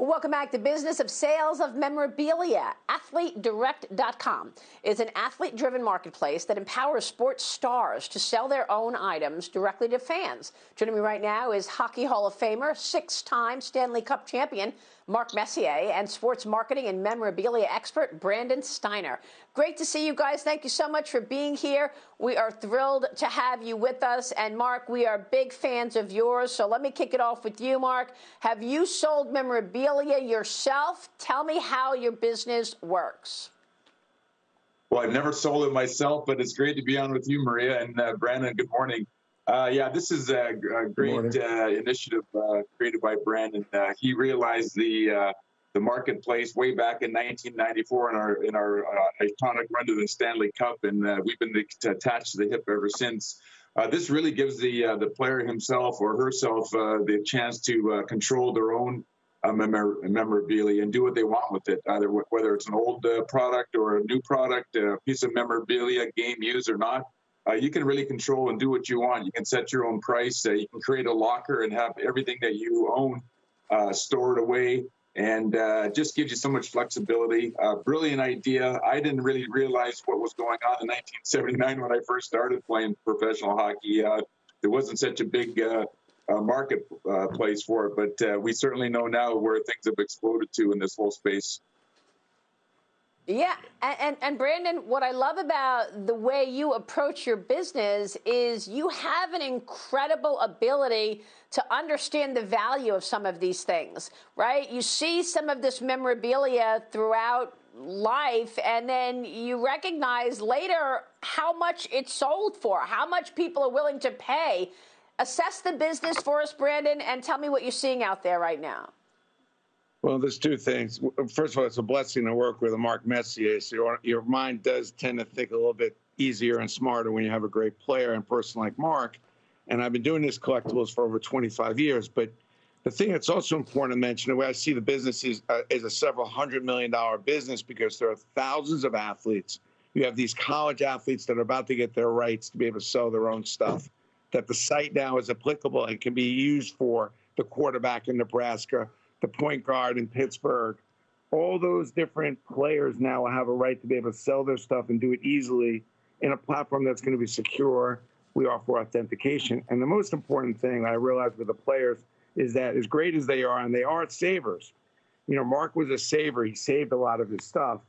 Well, welcome back to Business of Sales of Memorabilia. AthleteDirect.com is an athlete-driven marketplace that empowers sports stars to sell their own items directly to fans. Joining me right now is Hockey Hall of Famer, six-time Stanley Cup champion Mark Messier, and sports marketing and memorabilia expert Brandon Steiner. Great to see you guys. Thank you so much for being here. We are thrilled to have you with us. And Mark, we are big fans of yours. So let me kick it off with you, Mark. Have you sold memorabilia yourself? Tell me how your business works. Well, I've never sold it myself, but it's great to be on with you, Maria, and Brandon. Good morning. Yeah, this is a great initiative created by Brandon. He realized the marketplace way back in 1994 in our iconic run to the Stanley Cup, and we've been attached to the hip ever since. This really gives the player himself or herself the chance to control their own memorabilia and do what they want with it, either whether it's an old product or a new product, a piece of memorabilia, game used or not. You can really control and do what you want. You can set your own price. You can create a locker and have everything that you own stored away, and it just gives you so much flexibility. Brilliant idea. I didn't really realize what was going on in 1979 when I first started playing professional hockey. There wasn't such a big marketplace for it, but we certainly know now where things have exploded to in this whole space. Yeah, and Brandon, what I love about the way you approach your business is you have an incredible ability to understand the value of some of these things, right? You see some of this memorabilia throughout life, and then you recognize later how much it's sold for, how much people are willing to pay. Assess the business for us, Brandon, and tell me what you're seeing out there right now. Well, there's two things. First of all, it's a blessing to work with a Mark Messier. So your mind does tend to think a little bit easier and smarter when you have a great player and person like Mark. And I've been doing this collectibles for over 25 years. But the thing that's also important to mention, the way I see the business is a several $100 million business, because there are thousands of athletes. You have these college athletes that are about to get their rights to be able to sell their own stuff, that the site now is applicable and can be used for the quarterback in Nebraska, the point guard in Pittsburgh. All those different players now have a right to be able to sell their stuff and do it easily in a platform that's going to be secure. We offer authentication. And the most important thing I realize with the players is that as great as they are, and they are savers. You know, Mark was a saver. He saved a lot of his stuff,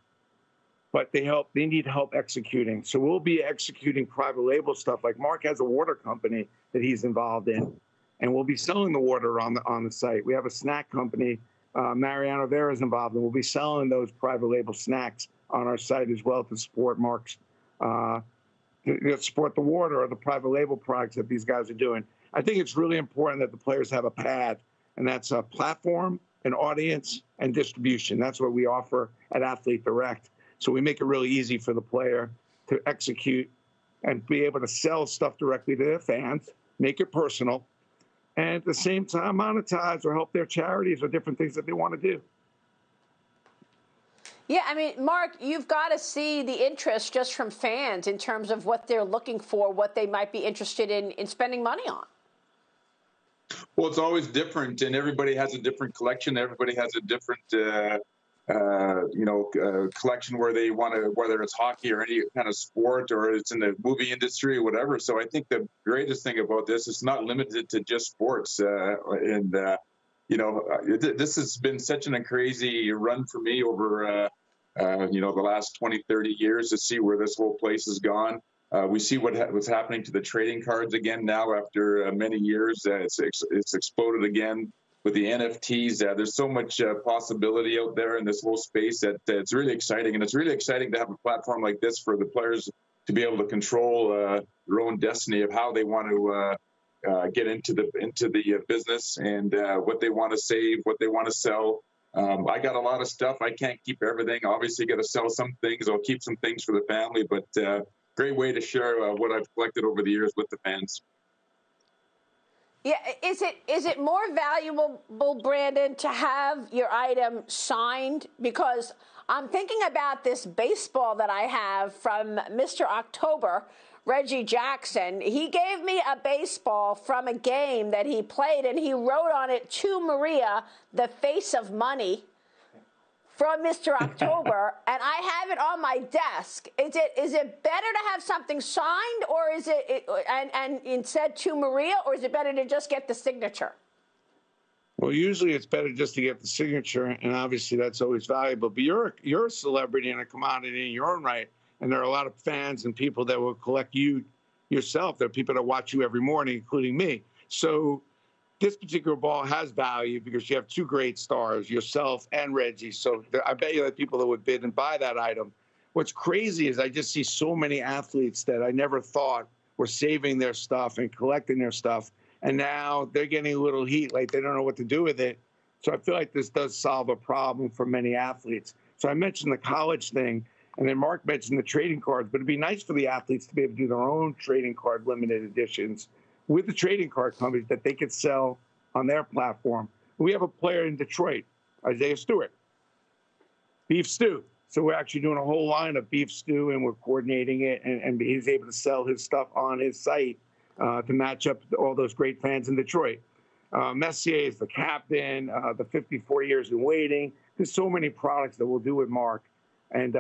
but they need help executing. So we'll be executing private label stuff. Like Mark has a water company that he's involved in, and we'll be selling the water on the site. We have a snack company, Mariano Vera is involved, and we'll be selling those private label snacks on our site as well to support Mark's, to support the water or the private label products that these guys are doing. I think it's really important that the players have a pad, and that's a platform, an audience, and distribution. That's what we offer at Athlete Direct. So we make it really easy for the player to execute and be able to sell stuff directly to their fans, make it personal, and at the same time monetize or help their charities or different things that they want to do. Yeah, I mean, Mark, you've got to see the interest just from fans in terms of what they're looking for, what they might be interested in spending money on. Well, it's always different, and everybody has a different collection. Everybody has a different collection where they want to, whether it's hockey or any kind of sport, or it's in the movie industry or whatever. So I think the greatest thing about this is not limited to just sports. This has been such a crazy run for me over, the last 20, 30 years to see where this whole place has gone. We see what's happening to the trading cards again now after many years. It's exploded again with the NFTs. There's so much possibility out there in this whole space that it's really exciting. And it's really exciting to have a platform like this for the players to be able to control their own destiny of how they want to get into the business and what they want to save, what they want to sell. I got a lot of stuff. I can't keep everything. Obviously, got to sell some things. I'll keep some things for the family, but great way to share what I've collected over the years with the fans. Yeah, is it more valuable, Brandon, to have your item signed? Because I'm thinking about this baseball that I have from Mr. October, Reggie Jackson. He gave me a baseball from a game that he played, and he wrote on it, "To Maria, the face of money," from Mr. October, and I have it on my desk. Is it better to have something signed, or is it and instead "To Maria," or is it better to just get the signature? Well, usually it's better just to get the signature, and obviously that's always valuable. But you're a celebrity and a commodity in your own right, and there are a lot of fans and people that will collect you yourself. There are people that watch you every morning, including me. So this particular ball has value because you have two great stars, yourself and Reggie. So I bet you there are people that would bid and buy that item. What's crazy is I just see so many athletes that I never thought were saving their stuff and collecting their stuff. And now they're getting a little heat, like they don't know what to do with it. So I feel like this does solve a problem for many athletes. So I mentioned the college thing, and then Mark mentioned the trading cards, but it'd be nice for the athletes to be able to do their own trading card limited editions with the trading card companies that they could sell on their platform. We have a player in Detroit, Isaiah Stewart, Beef Stew. So we're actually doing a whole line of Beef Stew, and we're coordinating it, and he's able to sell his stuff on his site to match up all those great fans in Detroit. Messier is the captain, the 54 years in waiting. There's so many products that we'll do with Mark. And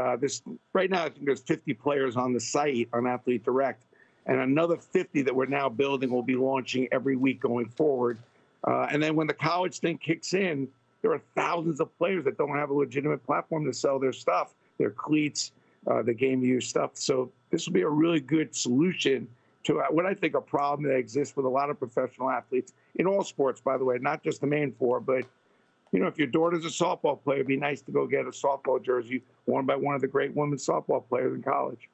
right now, I think there's 50 players on the site on Athlete Direct. And another 50 that we're now building will be launching every week going forward. And then when the college thing kicks in, there are thousands of players that don't have a legitimate platform to sell their stuff, their cleats, the game use stuff. So this will be a really good solution to what I think a problem that exists with a lot of professional athletes in all sports, by the way, not just the main four. But, you know, if your daughter's a softball player, it'd be nice to go get a softball jersey worn by one of the great women's softball players in college.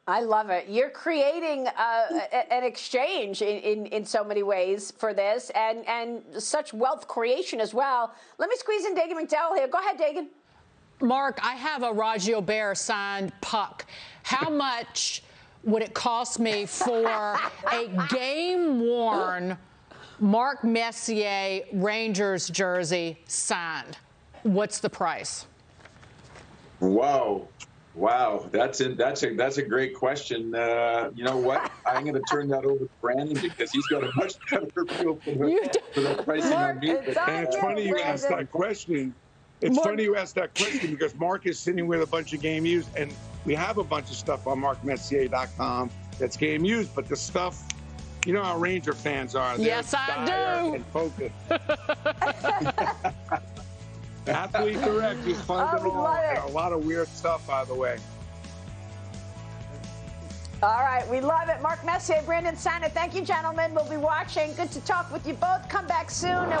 I love it. You're creating an exchange in so many ways for this, and such wealth creation as well. Let me squeeze in Dagan McDowell here. Go ahead, Dagan. Mark, I have a Raji Obear signed puck. How much would it cost me for a game-worn Mark Messier Rangers jersey signed? What's the price? Wow. That's a great question. You know what? I'm going to turn that over to Brandon because he's got a much better feel for the pricing on me. And it's funny you asked that question. It's funny you asked that question because Mark is sitting with a bunch of game used, and we have a bunch of stuff on markmessier.com that's game used, but the stuff, you know how Ranger fans are. Yes, I do. And focused. Athlete Direct, you find it all. And a lot of weird stuff, by the way. All right, we love it. Mark Messier, Brandon Steiner, thank you, gentlemen. We'll be watching. Good to talk with you both. Come back soon.